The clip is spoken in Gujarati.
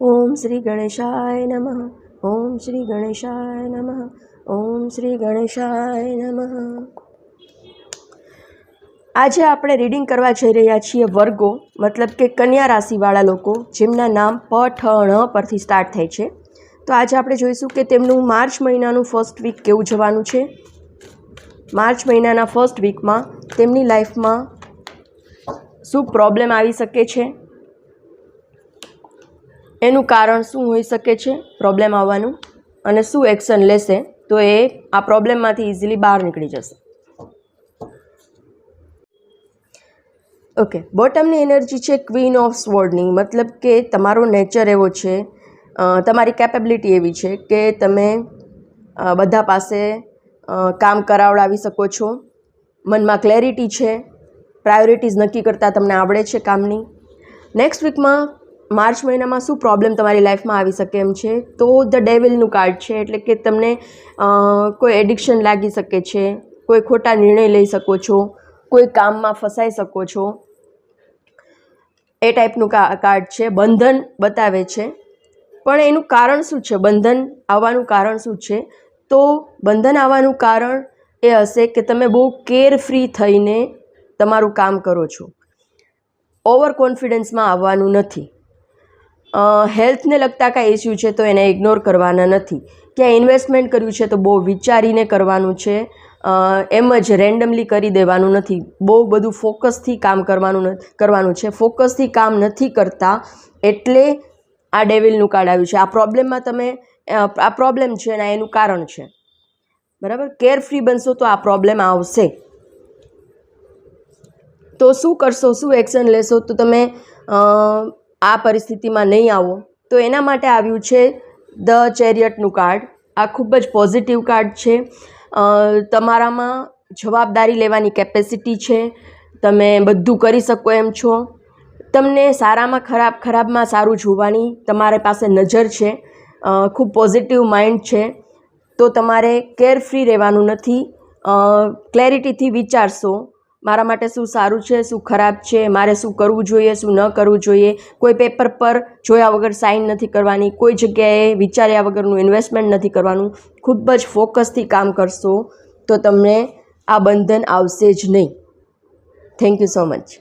ओम श्री गणेशाय नमः। ओम श्री गणेशाय नमः। ओम श्री गणेशाय नमः। आज આપણે રીડિંગ કરવા જઈ રહ્યા છીએ વર્ગો, મતલબ કે કન્યા રાશિવાળા લોકો જેમના નામ પ ઠ ણ પરથી સ્ટાર્ટ થાય છે. તો આજે આપણે જોઈશું કે તેમનું માર્ચ મહિનાનું ફર્સ્ટ વીક કેવું જવાનું છે. માર્ચ મહિનાના ફર્સ્ટ વીકમાં તેમની લાઈફમાં શું પ્રોબ્લેમ આવી શકે છે, એનું કારણ શું હોઈ શકે છે પ્રોબ્લેમ આવવાનું, અને શું એક્શન લેશે તો એ આ પ્રોબ્લેમમાંથી ઇઝીલી બહાર નીકળી જશે. ઓકે, બોટમની એનર્જી છે ક્વીન ઓફ સ્વોર્ડની, મતલબ કે તમારો નેચર એવો છે, તમારી કેપેબિલિટી એવી છે કે તમે બધા પાસે કામ કરાવડાવી શકો છો. મનમાં ક્લેરિટી છે, પ્રાયોરિટીઝ નક્કી કરતાં તમને આવડે છે કામની. નેક્સ્ટ વીકમાં માર્ચ મહિનામાં શું પ્રોબ્લેમ તમારી લાઈફમાં આવી શકે એમ છે તો ધ ડેવિલનું કાર્ડ છે, એટલે કે તમને કોઈ એડિક્શન લાગી શકે છે, કોઈ ખોટા નિર્ણય લઈ શકો છો, કોઈ કામમાં ફસાઈ શકો છો, એ ટાઈપનું કાર્ડ છે. બંધન બતાવે છે, પણ એનું કારણ શું છે, બંધન આવવાનું કારણ શું છે તો બંધન આવવાનું કારણ એ હશે કે તમે બહુ કેરફ્રી થઈને તમારું કામ કરો છો, ઓવર કોન્ફિડન્સમાં આવવાનું નથી. હેલ્થને લગતા કાંઈ ઇસ્યુ છે તો એને ઇગ્નોર કરવાના નથી. ક્યાંય ઇન્વેસ્ટમેન્ટ કર્યું છે તો બહુ વિચારીને કરવાનું છે, એમ જ રેન્ડમલી કરી દેવાનું નથી. બહુ બધું ફોકસથી કામ કરવાનું છે. ફોકસથી કામ નથી કરતા એટલે આ ડેવિલનું કાર્ડ આવ્યું છે. આ પ્રોબ્લેમમાં તમે આ પ્રોબ્લેમ છે અને એનું કારણ છે, બરાબર. કેરફ્રી બનશો તો આ પ્રોબ્લેમ આવશે. તો શું કરશો, શું એક્શન લેશો તો તમે આ પરિસ્થિતિમાં નહીં આવો, તો એના માટે આવ્યું છે ધ ચેરિયટનું કાર્ડ. આ ખૂબ જ પોઝિટિવ કાર્ડ છે. તમારામાં જવાબદારી લેવાની કેપેસિટી છે, તમે બધું કરી શકો એમ છો, તમને સારામાં ખરાબ, ખરાબમાં સારું જોવાની તમારી પાસે નજર છે, ખૂબ પોઝિટિવ માઇન્ડ છે. તો તમારે કેરફ્રી રહેવાનું નથી, ક્લેરિટીથી વિચારશો મારા માટે શું સારું છે, શું ખરાબ છે, મારે શું કરવું જોઈએ, શું ન કરવું જોઈએ. કોઈ પેપર પર જોયા વગર સાઇન નથી કરવાની, કોઈ જગ્યાએ વિચાર્યા વગરનું ઇન્વેસ્ટમેન્ટ નથી કરવાનું. ખૂબ જ ફોકસથી કામ કરશો તો તમને આ બંધન આવશે જ નહીં. Thank you so much.